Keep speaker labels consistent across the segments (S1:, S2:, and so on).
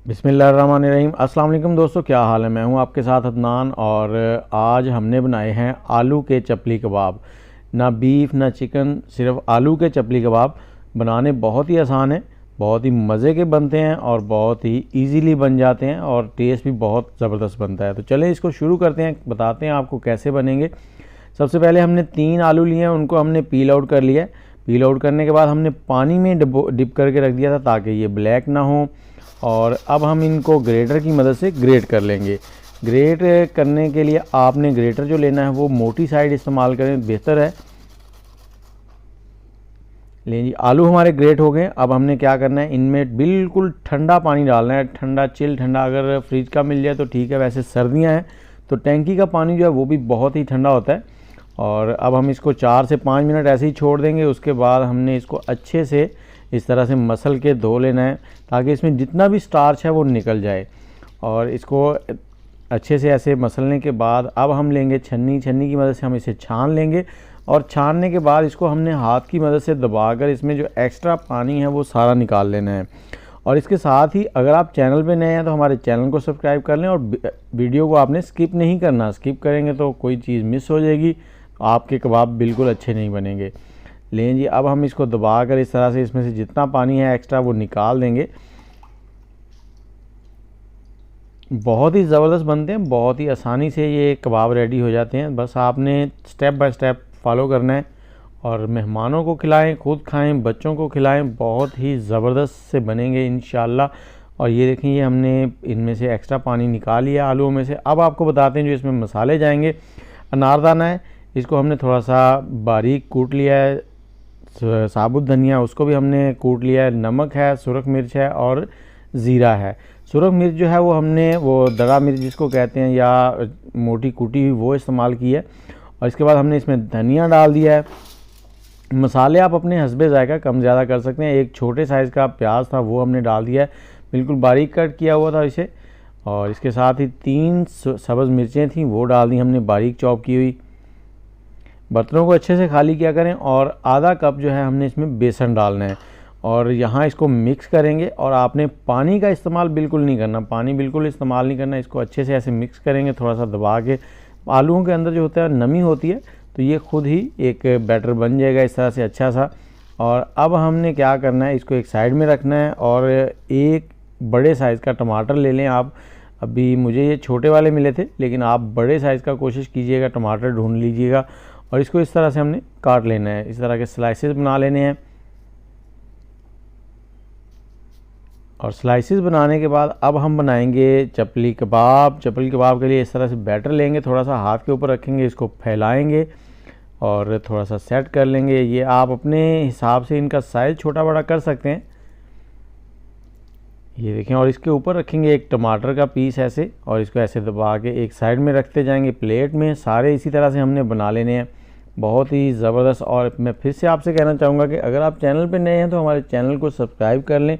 S1: बिस्मिल्लाहिर्रहमानिर्रहीम। अस्सलाम वालेकुम दोस्तों, क्या हाल है। मैं हूं आपके साथ अदनान और आज हमने बनाए हैं आलू के चपली कबाब। ना बीफ ना चिकन, सिर्फ आलू के चपली कबाब। बनाने बहुत ही आसान है, बहुत ही मज़े के बनते हैं और बहुत ही इजीली बन जाते हैं और टेस्ट भी बहुत ज़बरदस्त बनता है। तो चलें इसको शुरू करते हैं, बताते हैं आपको कैसे बनेंगे। सबसे पहले हमने 3 आलू लिए हैं, उनको हमने पील आउट कर लिया। पील आउट करने के बाद हमने पानी में डिप करके रख दिया था ताकि ये ब्लैक ना हो। और अब हम इनको ग्रेटर की मदद से ग्रेट कर लेंगे। ग्रेट करने के लिए आपने ग्रेटर जो लेना है वो मोटी साइड इस्तेमाल करें, बेहतर है। लीजिए आलू हमारे ग्रेट हो गए। अब हमने क्या करना है, इनमें बिल्कुल ठंडा पानी डालना है, ठंडा चिल ठंडा। अगर फ्रिज का मिल जाए तो ठीक है, वैसे सर्दियां हैं तो टैंकी का पानी जो है वो भी बहुत ही ठंडा होता है। और अब हम इसको 4 से 5 मिनट ऐसे ही छोड़ देंगे। उसके बाद हमने इसको अच्छे से इस तरह से मसल के धो लेना है ताकि इसमें जितना भी स्टार्च है वो निकल जाए। और इसको अच्छे से ऐसे मसलने के बाद अब हम लेंगे छन्नी की मदद से हम इसे छान लेंगे। और छानने के बाद इसको हमने हाथ की मदद से दबाकर इसमें जो एक्स्ट्रा पानी है वो सारा निकाल लेना है। और इसके साथ ही अगर आप चैनल पे नए हैं तो हमारे चैनल को सब्सक्राइब कर लें और वीडियो को आपने स्किप नहीं करना। स्किप करेंगे तो कोई चीज़ मिस हो जाएगी, आपके कबाब बिल्कुल अच्छे नहीं बनेंगे। लें जी, अब हम इसको दबा कर इस तरह से इसमें से जितना पानी है एक्स्ट्रा वो निकाल देंगे। बहुत ही ज़बरदस्त बनते हैं, बहुत ही आसानी से ये कबाब रेडी हो जाते हैं। बस आपने स्टेप बाय स्टेप फॉलो करना है और मेहमानों को खिलाएं, खुद खाएं, बच्चों को खिलाएं। बहुत ही ज़बरदस्त से बनेंगे इंशाल्लाह। और ये देखें, ये हमने इनमें से एक्स्ट्रा पानी निकाल लिया आलूओं में से। अब आपको बताते हैं जो इसमें मसाले जाएंगे। अनारदाना है, इसको हमने थोड़ा सा बारीक कूट लिया है। साबुत धनिया, उसको भी हमने कूट लिया है। नमक है, सुरख मिर्च है और ज़ीरा है। सुरख मिर्च जो है वो हमने वो दड़ा मिर्च जिसको कहते हैं या मोटी कूटी हुई वो इस्तेमाल की है। और इसके बाद हमने इसमें धनिया डाल दिया है। मसाले आप अपने हस्बे ज़ायका कम ज़्यादा कर सकते हैं। एक छोटे साइज़ का प्याज था वो हमने डाल दिया है, बिल्कुल बारीक कट किया हुआ था इसे। और इसके साथ ही 3 सब्ज़ मिर्चें थी वो डाल दी हमने बारीक चॉप की हुई। बर्तनों को अच्छे से खाली किया करें। और आधा कप जो है हमने इसमें बेसन डालना है और यहाँ इसको मिक्स करेंगे। और आपने पानी का इस्तेमाल बिल्कुल नहीं करना, पानी बिल्कुल इस्तेमाल नहीं करना। इसको अच्छे से ऐसे मिक्स करेंगे, थोड़ा सा दबा के। आलूओं के अंदर जो होता है नमी होती है तो ये खुद ही एक बैटर बन जाएगा इस तरह से अच्छा सा। और अब हमने क्या करना है, इसको एक साइड में रखना है। और एक बड़े साइज़ का टमाटर ले लें आप। अभी मुझे ये छोटे वाले मिले थे लेकिन आप बड़े साइज़ का कोशिश कीजिएगा, टमाटर ढूंढ लीजिएगा। और इसको इस तरह से हमने काट लेना है, इस तरह के स्लाइसेस बना लेने हैं। और स्लाइसेस बनाने के बाद अब हम बनाएंगे चपली कबाब। चपली कबाब के लिए इस तरह से बैटर लेंगे, थोड़ा सा हाथ के ऊपर रखेंगे, इसको फैलाएंगे और थोड़ा सा सेट कर लेंगे। ये आप अपने हिसाब से इनका साइज़ छोटा बड़ा कर सकते हैं। ये देखें, और इसके ऊपर रखेंगे एक टमाटर का पीस ऐसे, और इसको ऐसे दबा के एक साइड में रखते जाएंगे प्लेट में। सारे इसी तरह से हमने बना लेने हैं, बहुत ही ज़बरदस्त। और मैं फिर से आपसे कहना चाहूँगा कि अगर आप चैनल पर नए हैं तो हमारे चैनल को सब्सक्राइब कर लें,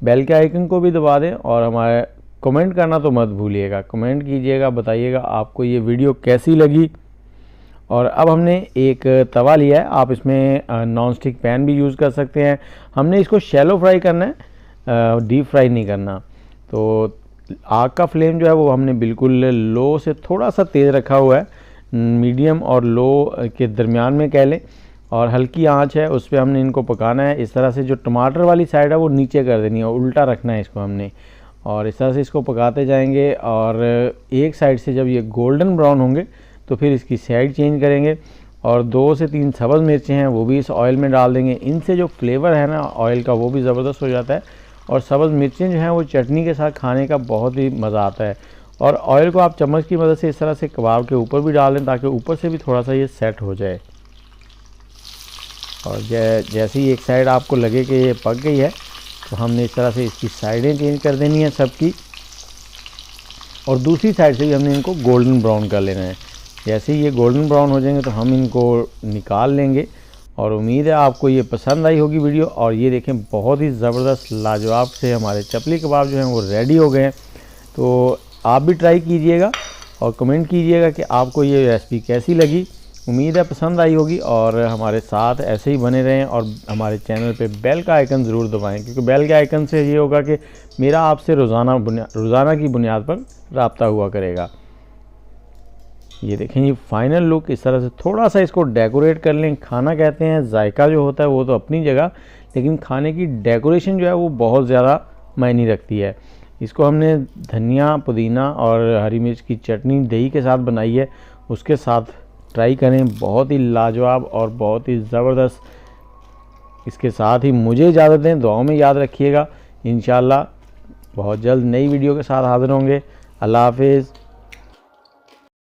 S1: बेल के आइकन को भी दबा दें। और हमारे कमेंट करना तो मत भूलिएगा, कमेंट कीजिएगा, बताइएगा आपको ये वीडियो कैसी लगी। और अब हमने एक तवा लिया है, आप इसमें नॉन स्टिक पैन भी यूज़ कर सकते हैं। हमने इसको शैलो फ्राई करना है, डीप फ्राई नहीं करना। तो आग का फ्लेम जो है वो हमने बिल्कुल लो से थोड़ा सा तेज़ रखा हुआ है, मीडियम और लो के दरमियान में कह लें। और हल्की आंच है, उस पर हमने इनको पकाना है। इस तरह से जो टमाटर वाली साइड है वो नीचे कर देनी है, उल्टा रखना है इसको हमने। और इस तरह से इसको पकाते जाएंगे। और एक साइड से जब ये गोल्डन ब्राउन होंगे तो फिर इसकी साइड चेंज करेंगे। और 2 से 3 सब्ज़ मिर्चें हैं वो भी इस ऑयल में डाल देंगे। इनसे जो फ्लेवर है ना ऑयल का वो भी ज़बरदस्त हो जाता है। और सब्ज़ मिर्चें जो हैं वो चटनी के साथ खाने का बहुत ही मज़ा आता है। और ऑयल को आप चम्मच की मदद से इस तरह से कबाब के ऊपर भी डाल दें ताकि ऊपर से भी थोड़ा सा ये सेट हो जाए। और जैसे ही एक साइड आपको लगे कि ये पक गई है तो हमने इस तरह से इसकी साइडें चेंज कर देनी है सबकी। और दूसरी साइड से भी हमने इनको गोल्डन ब्राउन कर लेना है। जैसे ही ये गोल्डन ब्राउन हो जाएंगे तो हम इनको निकाल लेंगे। और उम्मीद है आपको ये पसंद आई होगी वीडियो। और ये देखें, बहुत ही ज़बरदस्त लाजवाब से हमारे चपली कबाब जो हैं वो रेडी हो गए हैं। तो आप भी ट्राई कीजिएगा और कमेंट कीजिएगा कि आपको ये रेसिपी कैसी लगी। उम्मीद है पसंद आई होगी और हमारे साथ ऐसे ही बने रहें और हमारे चैनल पे बेल का आइकन ज़रूर दबाएं, क्योंकि बेल के आइकन से ये होगा कि मेरा आपसे रोज़ाना की बुनियाद पर रब्ता हुआ करेगा। ये देखें, ये फाइनल लुक इस तरह से थोड़ा सा इसको डेकोरेट कर लें। खाना कहते हैं, जायका जो होता है वो तो अपनी जगह, लेकिन खाने की डेकोरेशन जो है वो बहुत ज़्यादा मायने रखती है। इसको हमने धनिया, पुदीना और हरी मिर्च की चटनी दही के साथ बनाई है, उसके साथ ट्राई करें, बहुत ही लाजवाब और बहुत ही ज़बरदस्त। इसके साथ ही मुझे इजाज़त दें, दुआओं में याद रखिएगा। इंशाल्लाह बहुत जल्द नई वीडियो के साथ हाज़िर होंगे। अल्लाह हाफिज़।